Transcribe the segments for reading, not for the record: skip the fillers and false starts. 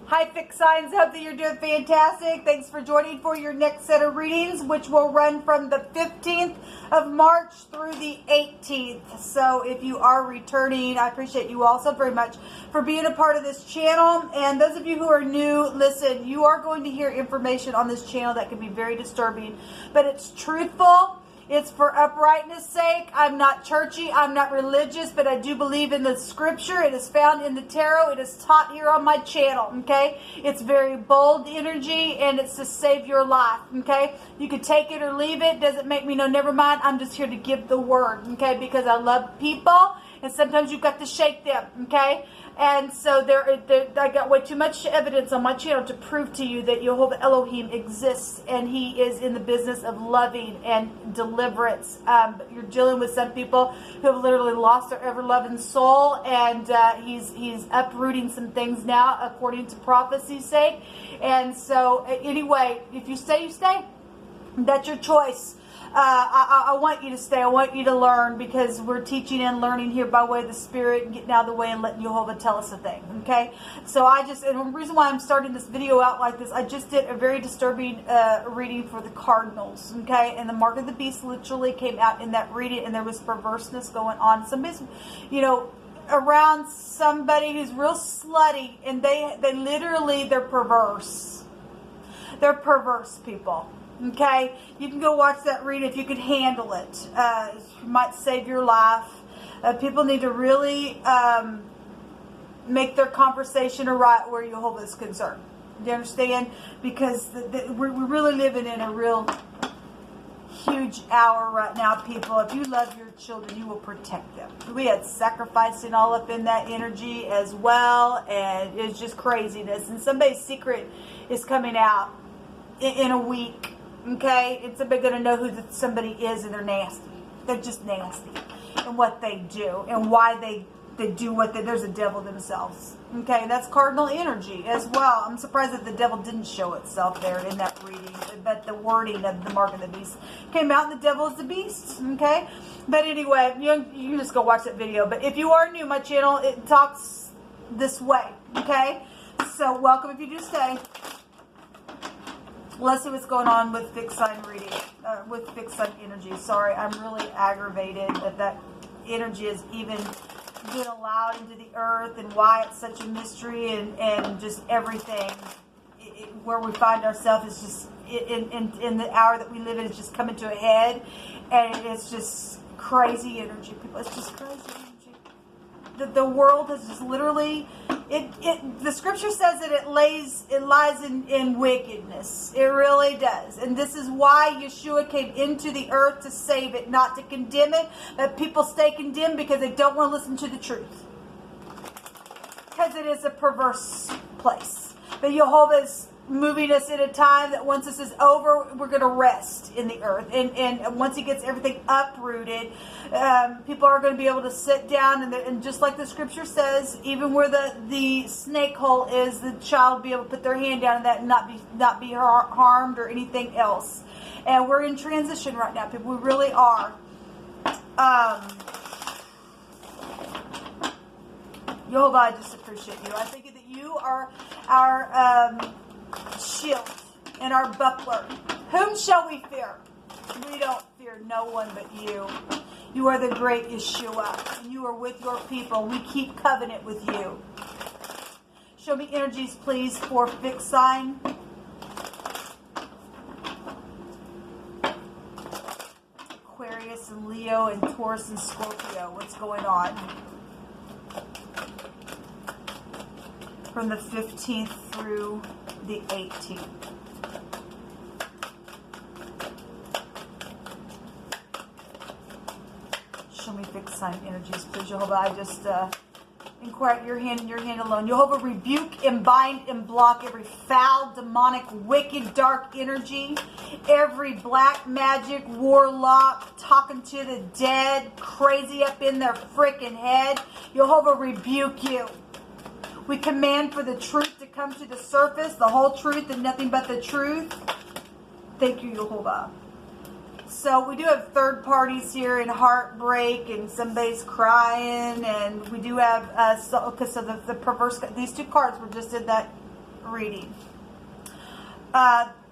Hi, fixed signs. Hope that you're doing fantastic. Thanks for joining for your next set of readings, which will run from the 15th of March through the 18th. So if you are returning, I appreciate you all so very much for being a part of this channel. And those of you who are new, listen, you are going to hear information on this channel that can be very disturbing, but it's truthful. It's for uprightness sake. I'm not churchy. I'm not religious, but I do believe in the scripture. It is found in the tarot. It is taught here on my channel, okay? It's very bold energy, and it's to save your life, okay? You could take it or leave it. Doesn't make me no never mind. I'm just here to give the word, okay? Because I love people, and sometimes you've got to shake them, okay? And so I got way too much evidence on my channel to prove to you that Jehovah Elohim exists, and he is in the business of loving and deliverance. But you're dealing with some people who have literally lost their ever-loving soul, and he's uprooting some things now according to prophecy's sake. And so anyway, if you stay, you stay. That's your choice. I want you to stay. I want you to learn, because we're teaching and learning here by way of the Spirit, and getting out of the way and letting Jehovah tell us a thing, okay? So and the reason why I'm starting this video out like this, I just did a very disturbing reading for the Cardinals, okay? And the mark of the beast literally came out in that reading, and there was perverseness going on. Somebody's, around somebody who's real slutty, and they literally, they're perverse. They're perverse people. Okay, you can go watch that reading if you can handle it. It might save your life. People need to really make their conversation right where Jehovah is concerned. Do you understand? Because we're really living in a real huge hour right now, people. If you love your children, you will protect them. We had sacrificing all up in that energy as well, and it's just craziness. And somebody's secret is coming out in a week. Okay, it's somebody going to know who somebody is, and they're nasty. They're just nasty, and what they do, and why they do what there's a devil themselves. Okay, that's cardinal energy as well. I'm surprised that the devil didn't show itself there in that reading, but the wording of the mark of the beast came out, and the devil is the beast. Okay, but anyway, you can just go watch that video. But if you are new, my channel, it talks this way. Okay, so welcome if you do stay. Let's see what's going on with fixed sign reading, with fixed sign energy. Sorry, I'm really aggravated that energy is even being allowed into the earth, and why it's such a mystery, and just everything. Where we find ourselves is just, in the hour that we live in, is just coming to a head, and it's just crazy energy, people. It's just crazy energy. The world has just literally, the scripture says that it lies in wickedness. It really does. And this is why Yeshua came into the earth, to save it, not to condemn it. But people stay condemned because they don't want to listen to the truth. Because it is a perverse place. But Jehovah is moving us in a time that once this is over, we're going to rest in the earth. And once he gets everything uprooted, people are going to be able to sit down, and just like the scripture says, even where the snake hole is, the child will be able to put their hand down in that and not be harmed or anything else. And we're in transition right now, people. We really are. Jehovah, I just appreciate you. I think that you are our shield and our buckler. Whom shall we fear? We don't fear no one but you. You are the great Yeshua, and you are with your people. We keep covenant with you. Show me energies, please, for fixed sign. Aquarius and Leo and Taurus and Scorpio. What's going on? From the 15th through the 18th. Show me fixed sign energies, please, Jehovah. I just inquire at your hand and your hand alone. Jehovah, rebuke and bind and block every foul, demonic, wicked, dark energy, every black magic, warlock, talking to the dead, crazy up in their freaking head. Jehovah, rebuke you. We command for the truth to come to the surface, the whole truth and nothing but the truth. Thank you, Jehovah. So we do have third parties here in heartbreak, and somebody's crying, and we do have the perverse. These two cards were just in that reading.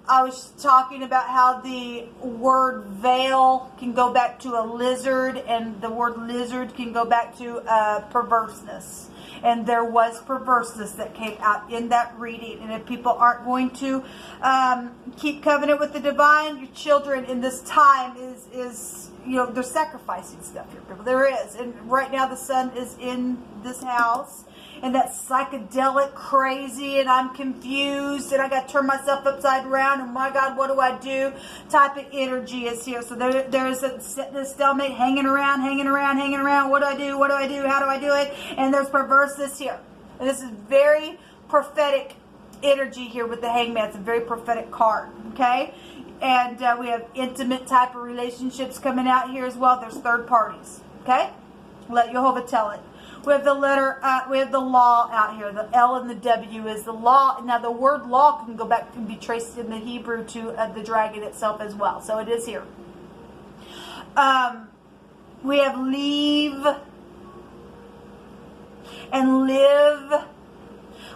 I was talking about how the word veil can go back to a lizard, and the word lizard can go back to perverseness. And there was perverseness that came out in that reading. And if people aren't going to keep covenant with the divine, your children in this time is they're sacrificing stuff here, people. There is. And right now the sun is in this house. And that's psychedelic crazy, and I'm confused, and I got to turn myself upside down, and my God, what do I do? Type of energy is here. So there is a stalemate, hanging around. What do I do? What do I do? How do I do it? And there's perverseness here. And this is very prophetic energy here with the Hangman. It's a very prophetic card, okay? And we have intimate type of relationships coming out here as well. There's third parties, okay? Let Jehovah tell it. We have the letter, we have the law out here. The L and the W is the law. Now, the word law can go back, can be traced in the Hebrew to the dragon itself as well. So it is here. We have leave and live.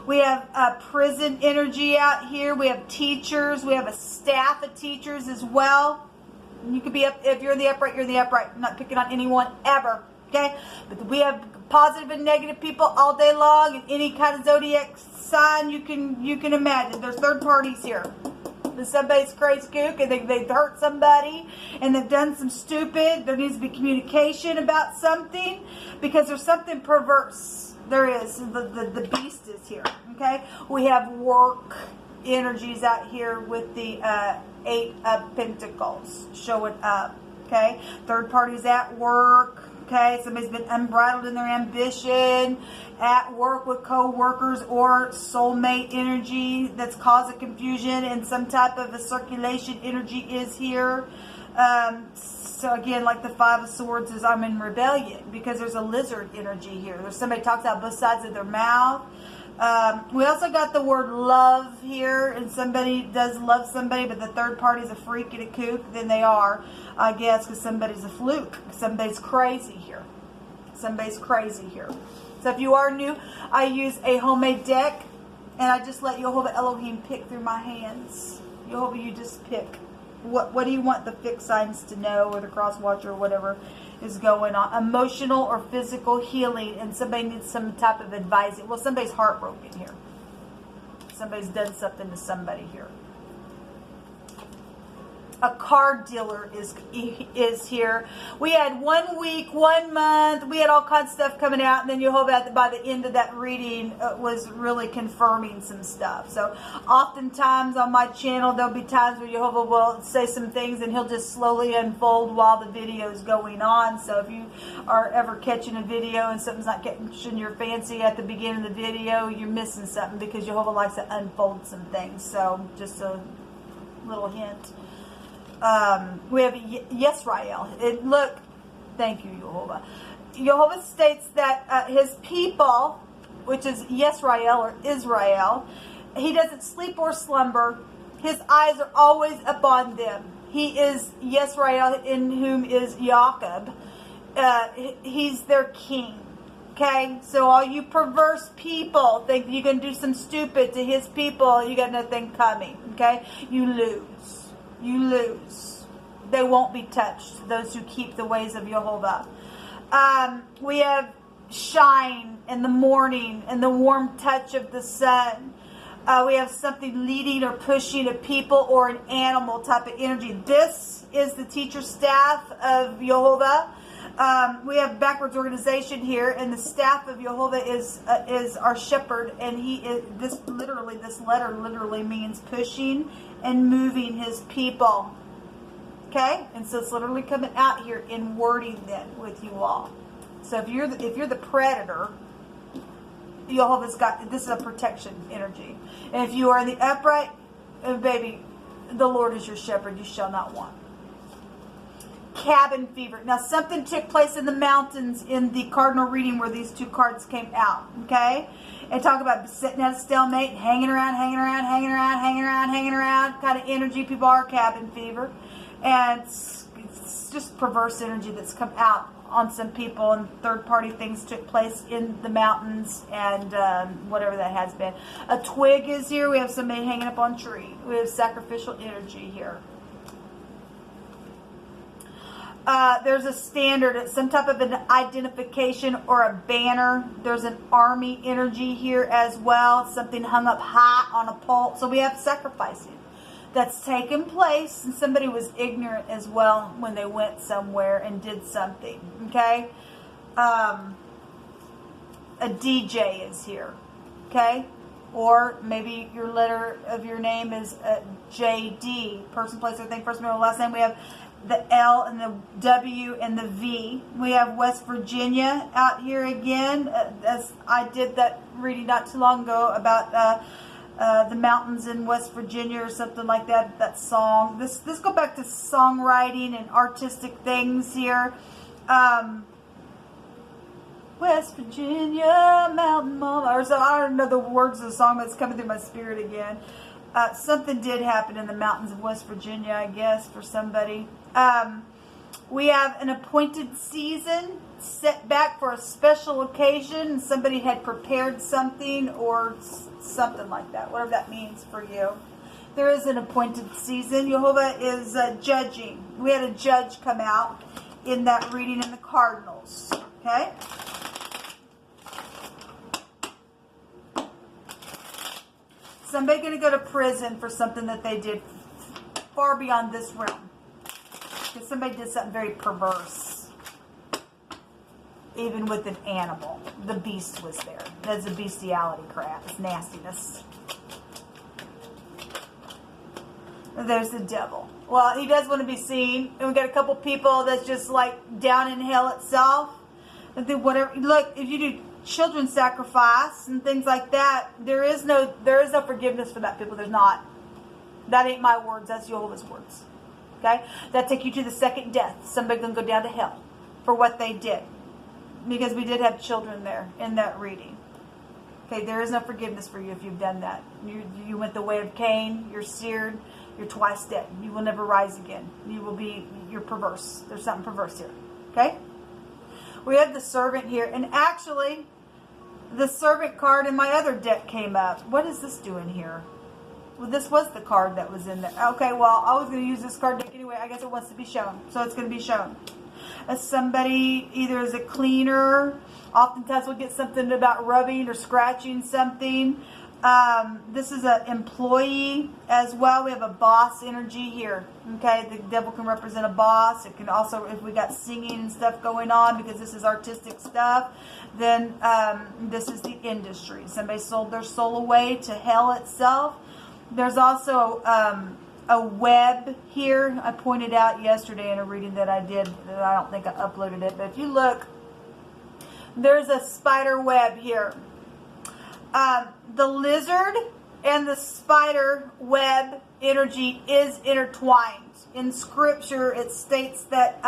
We have prison energy out here. We have teachers. We have a staff of teachers as well. You could be up, if you're in the upright, you're in the upright. I'm not picking on anyone ever. Okay? But we have positive and negative people all day long, in any kind of zodiac sign you can imagine. There's third parties here. If somebody's crazy kook and they've hurt somebody and they've done some stupid, there needs to be communication about something, because there's something perverse. There is. The beast is here. Okay? We have work energies out here with the Eight of Pentacles showing up. Okay? Third parties at work. Okay, somebody's been unbridled in their ambition at work with co-workers, or soulmate energy that's causing confusion, and some type of a circulation energy is here. So again, like the Five of Swords is, I'm in rebellion, because there's a lizard energy here. There's somebody talks out both sides of their mouth. We also got the word love here, and somebody does love somebody, but the third party's a freak and a kook, then they are, I guess, because somebody's a fluke. Somebody's crazy here. Somebody's crazy here. So if you are new, I use a homemade deck, and I just let Jehovah Elohim pick through my hands. Jehovah, you just pick. What do you want the fixed signs to know, or the cross watcher, or whatever is going on? Emotional or physical healing, and somebody needs some type of advising. Well, somebody's heartbroken here. Somebody's done something to somebody here. A car dealer is here. We had 1 week, 1 month. We had all kinds of stuff coming out, and then Jehovah, by the end of that reading, was really confirming some stuff. So oftentimes on my channel, there'll be times where Jehovah will say some things, and he'll just slowly unfold while the video is going on. So if you are ever catching a video and something's not catching your fancy at the beginning of the video, you're missing something, because Jehovah likes to unfold some things. So just a little hint. We have Yisrael. Look, thank you, Jehovah. Jehovah states that his people, which is Yisrael or Israel, he doesn't sleep or slumber. His eyes are always upon them. He is Yisrael, in whom is Jacob. He's their king. Okay, so all you perverse people think you can do some stupid to his people, you got nothing coming. Okay, you lose. You lose. They won't be touched, those who keep the ways of Jehovah. We have shine in the morning and the warm touch of the sun. We have something leading or pushing a people or an animal type of energy. This is the teacher staff of Jehovah. We have backwards organization here, and the staff of Jehovah is our shepherd, and he is this letter literally means pushing and moving his people. Okay, and so it's literally coming out here in wording then with you all. So if you're the predator, Jehovah's got, this is a protection energy, and if you are in the upright, baby, the Lord is your shepherd; you shall not want. Cabin fever. Now, something took place in the mountains in the cardinal reading where these two cards came out. Okay? And talk about sitting at a stalemate, hanging around kind of energy. People are cabin fever. And it's just perverse energy that's come out on some people, and third-party things took place in the mountains, and whatever that has been. A twig is here. We have somebody hanging up on a tree. We have sacrificial energy here. There's a standard, some type of an identification or a banner. There's an army energy here as well. Something hung up high on a pole. So we have sacrificing that's taken place, and somebody was ignorant as well when they went somewhere and did something. Okay, a DJ is here. Okay, or maybe your letter of your name is JD, person, place, or thing, first, middle, last name. We have the L and the W and the V. We have West Virginia out here again. As I did that reading not too long ago about the mountains in West Virginia or something like that. That song. This go back to songwriting and artistic things here. West Virginia, Mountain Mama, or so I don't know the words of the song, but it's coming through my spirit again. Something did happen in the mountains of West Virginia, I guess, for somebody. We have an appointed season set back for a special occasion. Somebody had prepared something or something like that, whatever that means for you. There is an appointed season. Jehovah is judging. We had a judge come out in that reading in the Cardinals. Okay? Somebody going to go to prison for something that they did far beyond this realm. Because somebody did something very perverse. Even with an animal. The beast was there. That's a bestiality crap. It's nastiness. There's the devil. Well, he does want to be seen. And we got a couple people that's just like down in hell itself. And then whatever. Look, if you do children's sacrifice and things like that, there is no forgiveness for that, people. There's not. That ain't my words. That's Jehovah's words. Okay? That take you to the second death. Somebody gonna go down to hell for what they did. Because we did have children there in that reading. Okay, there is no forgiveness for you if you've done that. You went the way of Cain. You're seared. You're twice dead. You will never rise again. You're perverse. There's something perverse here. Okay? We have the servant here. And actually, the servant card in my other deck came up. What is this doing here? Well, this was the card that was in there. Okay, well, I was going to use this card deck anyway. I guess it wants to be shown. So it's going to be shown. As somebody, either as a cleaner, oftentimes we'll get something about rubbing or scratching something. This is an employee as well. We have a boss energy here. Okay, the devil can represent a boss. It can also, if we got singing and stuff going on, because this is artistic stuff, then this is the industry. Somebody sold their soul away to hell itself. There's also a web here. I pointed out yesterday in a reading that I did, that I don't think I uploaded it, but if you look, there's a spider web here. The lizard and the spider web energy is intertwined. In scripture, it states that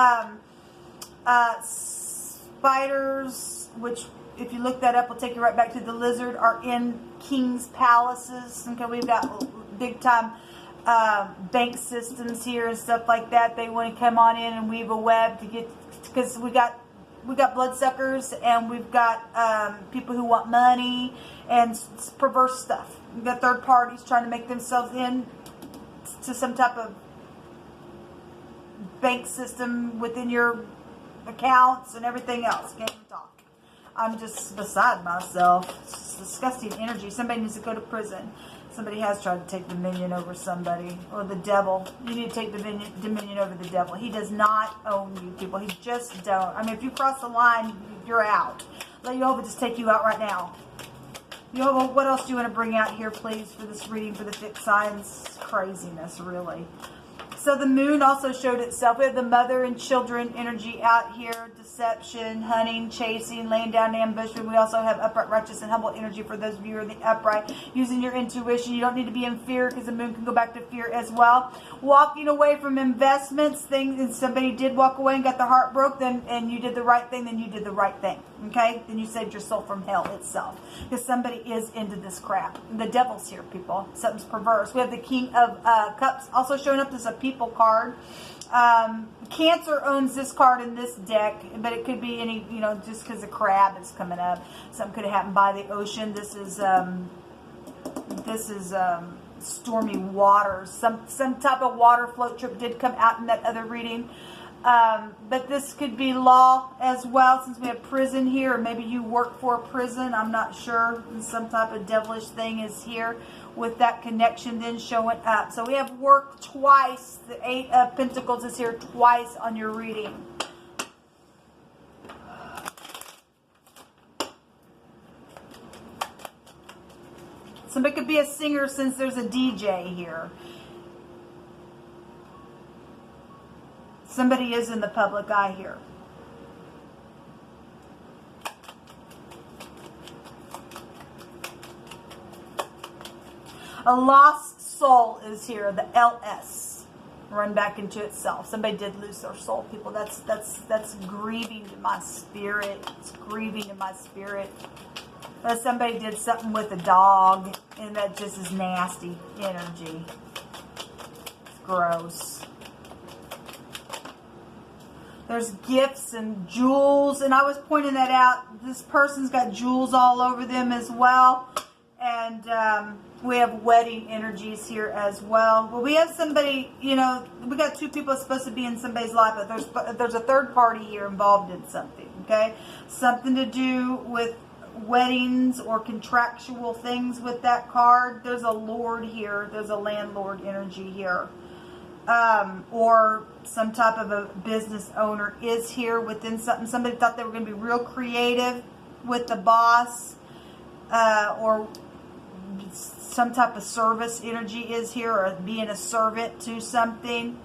spiders, which if you look that up, will take you right back to the lizard, are in king's palaces. Okay, we've got big time bank systems here and stuff like that. They want to come on in and weave a web to get, because we got bloodsuckers, and we've got people who want money and perverse stuff. We've got third parties trying to make themselves in to some type of bank system within your accounts and everything else. Can't even talk. I'm just beside myself. It's disgusting energy. Somebody needs to go to prison. Somebody has tried to take dominion over somebody. Or the devil. You need to take dominion over the devil. He does not own you, people. He just don't. I mean, if you cross the line, you're out. Let Jehovah just take you out right now. Jehovah, what else do you want to bring out here, please, for this reading for the fixed signs? Craziness, really. So the moon also showed itself. We have the mother and children energy out here. Deception, hunting, chasing, laying down ambushment. We also have upright, righteous, and humble energy for those of you who are the upright. Using your intuition. You don't need to be in fear, because the moon can go back to fear as well. Walking away from investments, things, and somebody did walk away and got their heart broke, and you did the right thing, then you did the right thing. Okay? Then you saved your soul from hell itself. Because somebody is into this crap. The devil's here, people. Something's perverse. We have the King of Cups also showing up. There's a people People card. Cancer owns this card in this deck, but it could be any, you know, just because the crab is coming up. Something could have happened by the ocean. This is stormy waters. Some type of water float trip did come out in that other reading. But this could be law as well, since we have prison here, or maybe you work for a prison, I'm not sure. Some type of devilish thing is here with that connection then showing up. So we have work twice. The 8 of Pentacles is here twice on your reading. Somebody could be a singer since there's a DJ here. Somebody is in the public eye here. A lost soul is here, the LS. Run back into itself. Somebody did lose their soul, people. That's grieving to my spirit. It's grieving to my spirit. Somebody did something with a dog, and that just is nasty energy. It's gross. There's gifts and jewels, and I was pointing that out. This person's got jewels all over them as well. And we have wedding energies here as well. Well, we have somebody, you know, we got 2 people supposed to be in somebody's life, but there's a third party here involved in something, okay? Something to do with weddings or contractual things with that card. There's a lord here. There's a landlord energy here. Or some type of a business owner is here within something. Somebody thought they were going to be real creative with the boss, or some type of service energy is here, or being a servant to something.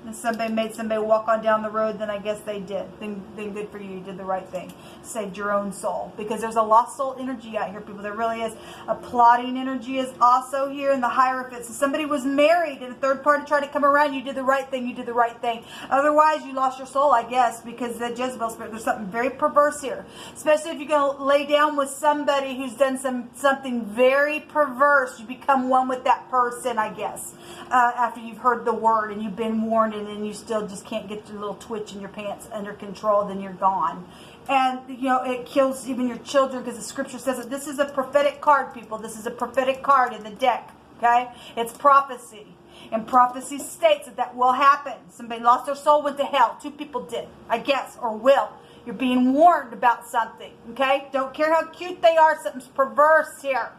And somebody made somebody walk on down the road, then I guess they did. Then good for you. You did the right thing. Saved your own soul. Because there's a lost soul energy out here, people. There really is. A plotting energy is also here in the Hierophant. So somebody was married and a third party tried to come around. You did the right thing. You did the right thing. Otherwise, you lost your soul, I guess, because the Jezebel spirit, there's something very perverse here. Especially if you're going to lay down with somebody who's done something very perverse. You become one with that person, I guess. After you've heard the word and you've been warned, and then you still just can't get your little twitch in your pants under control, then you're gone. And, you know, it kills even your children, because the scripture says that this is a prophetic card, people. This is a prophetic card in the deck, okay? It's prophecy. And prophecy states that will happen. Somebody lost their soul, went to hell. 2 people did, I guess, or will. You're being warned about something, okay? Don't care how cute they are. Something's perverse here,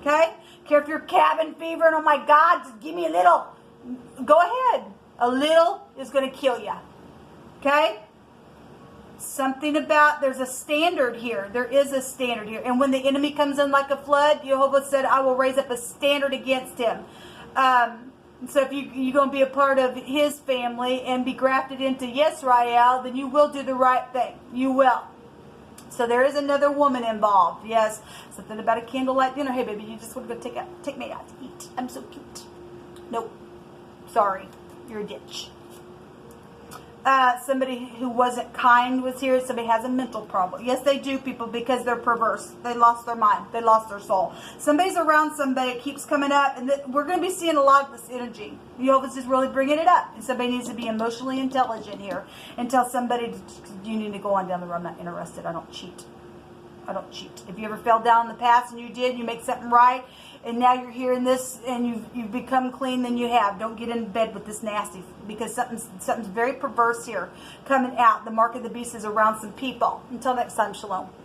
okay? Care if you're cabin fever and, oh my God, just give me a little. Go ahead. A little is going to kill you. Okay? Something about, there's a standard here. There is a standard here. And when the enemy comes in like a flood, Jehovah said, I will raise up a standard against him. So if you're going to be a part of his family and be grafted into Yisrael, then you will do the right thing. You will. So there is another woman involved. Yes. Something about a candlelight dinner. Hey, baby, you just want to go take me out to eat. I'm so cute. Nope. Sorry. You're a ditch. Somebody who wasn't kind was here. Somebody has a mental problem. Yes, they do, people, because they're perverse. They lost their mind. They lost their soul. Somebody's around somebody. It keeps coming up. And we're going to be seeing a lot of this energy. Jehovah's just really bringing it up. And somebody needs to be emotionally intelligent here and tell somebody, you need to go on down the road. I'm not interested. I don't cheat. I don't cheat. If you ever fell down in the past and you did, you make something right, and now you're hearing this and you've become clean, then you have. Don't get in bed with this nasty, because something's very perverse here coming out. The mark of the beast is around some people. Until next time, shalom.